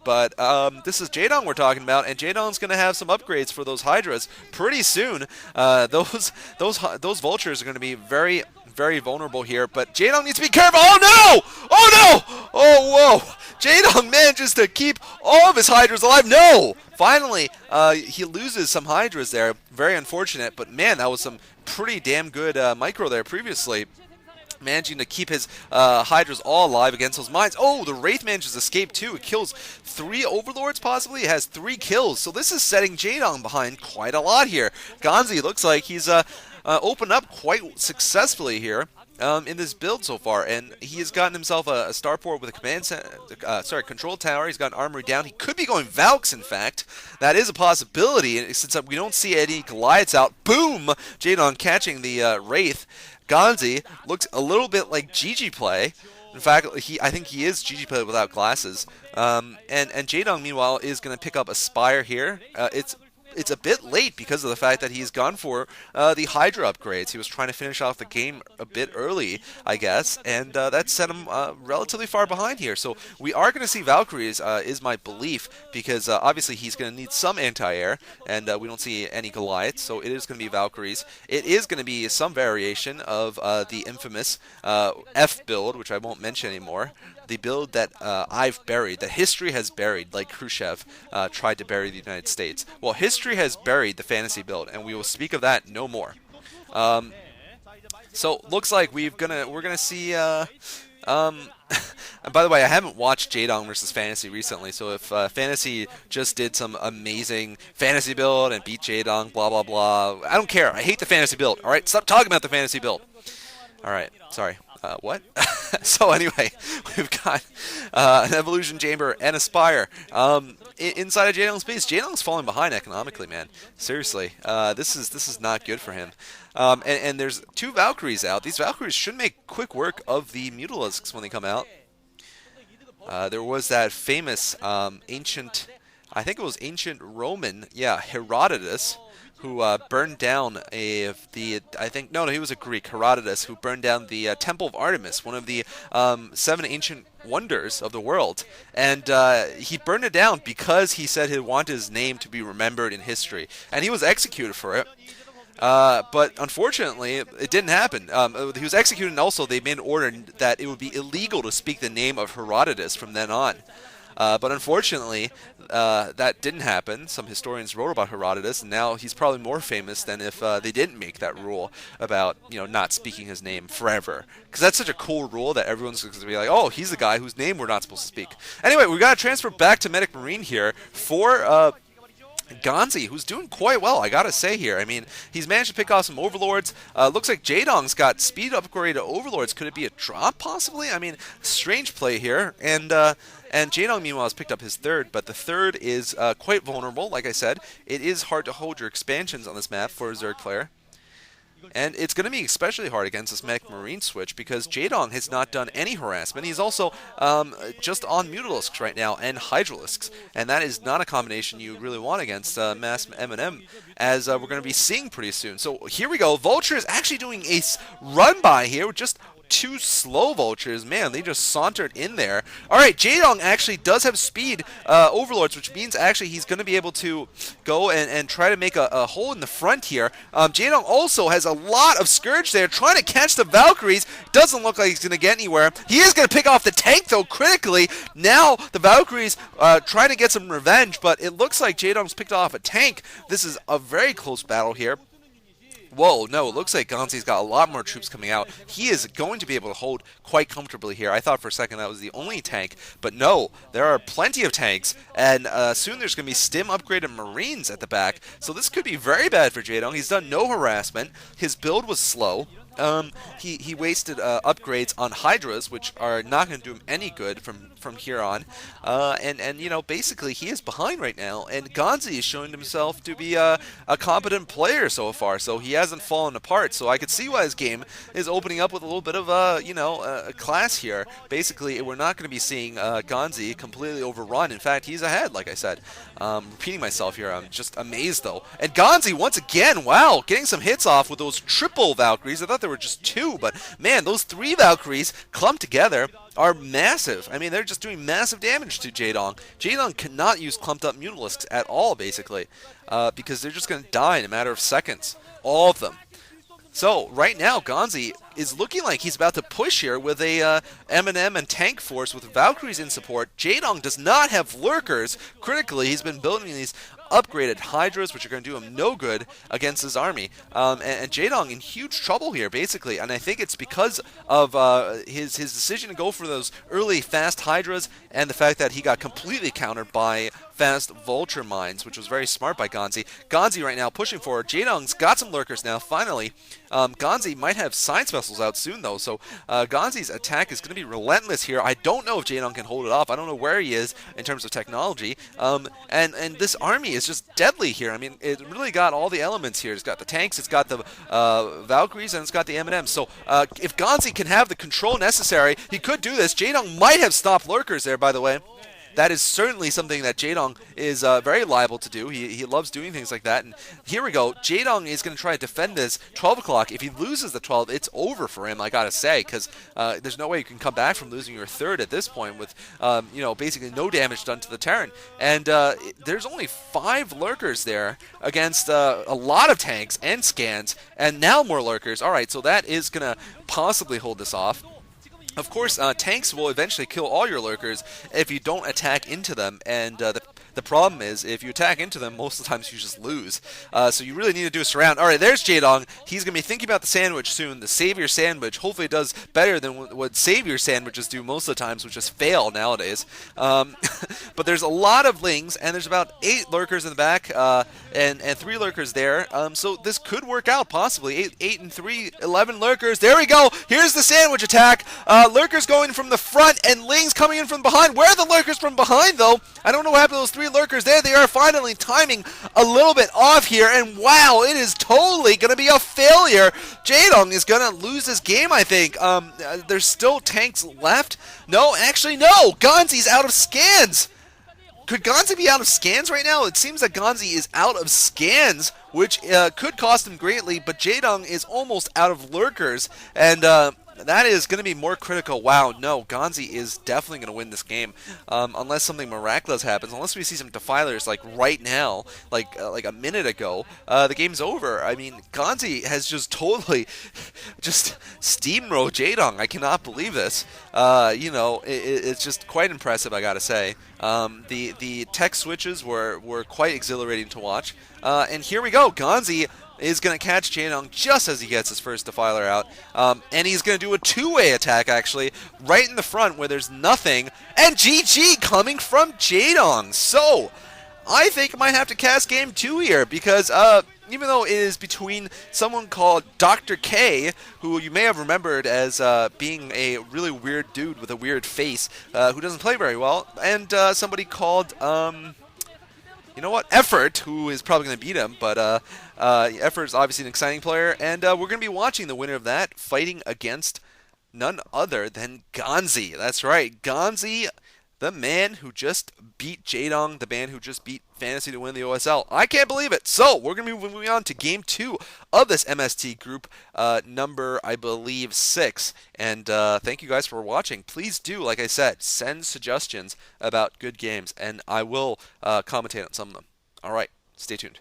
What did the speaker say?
but this is Jaedong we're talking about, and Jaedong's going to have some upgrades for those Hydras pretty soon. Those vultures are going to be very vulnerable here, but Jaedong needs to be careful. Oh no! Oh no! Oh whoa! Jaedong manages to keep all of his Hydras alive. No! Finally, he loses some Hydras there. Very unfortunate, but man, that was some pretty damn good micro there previously. Managing to keep his Hydras all alive against those mines. Oh, the Wraith manages to escape too. It kills 3 Overlords possibly. It has 3 kills. So this is setting Jaedong behind quite a lot here. Ganzi looks like he's opened up quite successfully here in this build so far, and he has gotten himself a starport with a control tower. He's got an armory down. He could be going Valks, in fact. That is a possibility, since we don't see any Goliaths out. Boom! Jaedong catching the Wraith. Ganzi looks a little bit like GG play. In fact, I think he is GG play without glasses. And Jaedong, meanwhile, is going to pick up a Spire here. It's a bit late because of the fact that he's gone for the Hydra upgrades. He was trying to finish off the game a bit early, I guess, and that set him relatively far behind here. So we are going to see Valkyries, is my belief, because obviously he's going to need some anti-air, and we don't see any Goliaths, so it is going to be Valkyries. It is going to be some variation of the infamous F build, which I won't mention anymore. The build that I've buried, that history has buried, like Khrushchev tried to bury the United States. Well, history has buried the fantasy build, and we will speak of that no more. So looks like we're gonna see. And by the way, I haven't watched Jaedong versus Fantasy recently, so if Fantasy just did some amazing Fantasy build and beat Jaedong, blah blah blah, I don't care. I hate the Fantasy build. All right, stop talking about the Fantasy build. All right, sorry. What? So anyway, we've got an Evolution Chamber and a Spire. Inside of Jaedong's base, Jaedong's falling behind economically, man. Seriously, this is not good for him. And there's 2 Valkyries out. These Valkyries should make quick work of the Mutalisks when they come out. There was that famous ancient, I think it was ancient Roman, yeah, Herodotus, who burned down he was a Greek, Herodotus, who burned down the Temple of Artemis, one of the 7 ancient wonders of the world. And he burned it down because he said he wanted his name to be remembered in history. And he was executed for it. But unfortunately, it didn't happen. He was executed, and also they made an order that it would be illegal to speak the name of Herodotus from then on. But unfortunately, that didn't happen. Some historians wrote about Herodotus, and now he's probably more famous than if they didn't make that rule about, not speaking his name forever. Because that's such a cool rule that everyone's going to be like, oh, he's the guy whose name we're not supposed to speak. Anyway, we got to transfer back to Medic Marine here for Ganzi, who's doing quite well, I gotta say here. I mean, he's managed to pick off some Overlords. Looks like Jaedong's got speed upgrade to Overlords. Could it be a drop, possibly? I mean, strange play here. And Jaedong, meanwhile, has picked up his 3rd, but the 3rd is quite vulnerable, like I said. It is hard to hold your expansions on this map for a Zerg player. And it's going to be especially hard against this Medic Marine switch because Jaedong has not done any harassment. He's also just on Mutalisks right now and Hydralisks. And that is not a combination you really want against Mass M&M, as we're going to be seeing pretty soon. So here we go. Vulture is actually doing a run-by here with just 2 slow Vultures. Man, they just sauntered in there. Alright, Jaedong actually does have speed Overlords, which means actually he's going to be able to go and try to make a hole in the front here. Jaedong also has a lot of Scourge there, trying to catch the Valkyries. Doesn't look like he's going to get anywhere. He is going to pick off the tank, though, critically. Now the Valkyries trying to get some revenge, but it looks like Jaedong's picked off a tank. This is a very close battle here. Whoa, no, it looks like Ganzi's got a lot more troops coming out. He is going to be able to hold quite comfortably here. I thought for a second that was the only tank, but no, there are plenty of tanks, and soon there's going to be stim upgraded Marines at the back, so this could be very bad for Jaedong. He's done no harassment. His build was slow. He wasted upgrades on Hydras, which are not going to do him any good from here on. And basically he is behind right now, and Ganzi is showing himself to be a competent player so far, so he hasn't fallen apart. So I could see why his game is opening up with a little bit of a class here. Basically, we're not going to be seeing Ganzi completely overrun. In fact, he's ahead, like I said. Repeating myself here, I'm just amazed though. And Ganzi once again, wow, getting some hits off with those triple Valkyries. I thought there were just 2, but man, those 3 Valkyries clumped together. are massive. I mean, they're just doing massive damage to Jaedong. Jaedong cannot use clumped up Mutalisks at all, basically, because they're just going to die in a matter of seconds. All of them. So, right now, Ganzi is looking like he's about to push here with a M&M and tank force with Valkyries in support. Jaedong does not have lurkers. Critically, he's been building these upgraded Hydras, which are going to do him no good against his army. And Jaedong in huge trouble here, basically. And I think it's because of his decision to go for those early fast Hydras and the fact that he got completely countered by fast Vulture Mines, which was very smart by Ganzi. Ganzi right now pushing forward. Jaedong's got some lurkers now, finally. Ganzi might have science vessels out soon, though, so Ganzi's attack is going to be relentless here. I don't know if Jaedong can hold it off. I don't know where he is in terms of technology. And this army is just deadly here. I mean, it really got all the elements here. It's got the tanks, it's got the Valkyries, and it's got the M&M. So if Ganzi can have the control necessary, he could do this. Jaedong might have stopped lurkers there, by the way. That is certainly something that Jaedong is very liable to do. He loves doing things like that. And here we go. Jaedong is going to try to defend this 12 o'clock. If he loses the 12, it's over for him, I got to say, because there's no way you can come back from losing your third at this point with, basically no damage done to the Terran. And there's only 5 lurkers there against a lot of tanks and scans, and now more lurkers. All right, so that is going to possibly hold this off. Of course, tanks will eventually kill all your lurkers if you don't attack into them, and the problem is, if you attack into them, most of the times you just lose. So you really need to do a surround. All right, there's Jaedong. He's going to be thinking about the sandwich soon, the Savior Sandwich. Hopefully it does better than what Savior Sandwiches do most of the times, which is fail nowadays. But there's a lot of Lings, and there's about 8 lurkers in the back, and 3 lurkers there. So this could work out, possibly. 8 and 3, 11 lurkers. There we go. Here's the sandwich attack. Lurkers going from the front, and Lings coming in from behind. Where are the lurkers from behind, though? I don't know what happened to those 3 lurkers. There they are, finally timing a little bit off here, and wow, it is totally going to be a failure. Jaedong is going to lose this game, I think. There's still tanks left. No, actually, no. Ganzi's out of scans. Could Ganzi be out of scans right now? It seems that Ganzi is out of scans, which could cost him greatly, but Jaedong is almost out of lurkers, and that is going to be more critical. Wow, no, Ganzi is definitely going to win this game, unless something miraculous happens. Unless we see some defilers like right now, like a minute ago, the game's over. I mean, Ganzi has just totally just steamrolled Jaedong. I cannot believe this. It's just quite impressive, I gotta say. The tech switches were quite exhilarating to watch. And here we go, Ganzi is going to catch Jaedong just as he gets his first defiler out. And he's going to do a 2-way attack, actually, right in the front where there's nothing. And GG coming from Jaedong. So, I think I might have to cast game 2 here because even though it is between someone called Dr. K, who you may have remembered as being a really weird dude with a weird face who doesn't play very well, and somebody called... Effort, who is probably going to beat him, but Effort is obviously an exciting player, and we're going to be watching the winner of that fighting against none other than Ganzi. That's right, Ganzi, the man who just beat Jaedong, the man who just beat Fantasy to win the OSL. I can't believe it. So, we're going to be moving on to Game 2 of this MST group, number, I believe, 6. And thank you guys for watching. Please do, like I said, send suggestions about good games, and I will commentate on some of them. All right, stay tuned.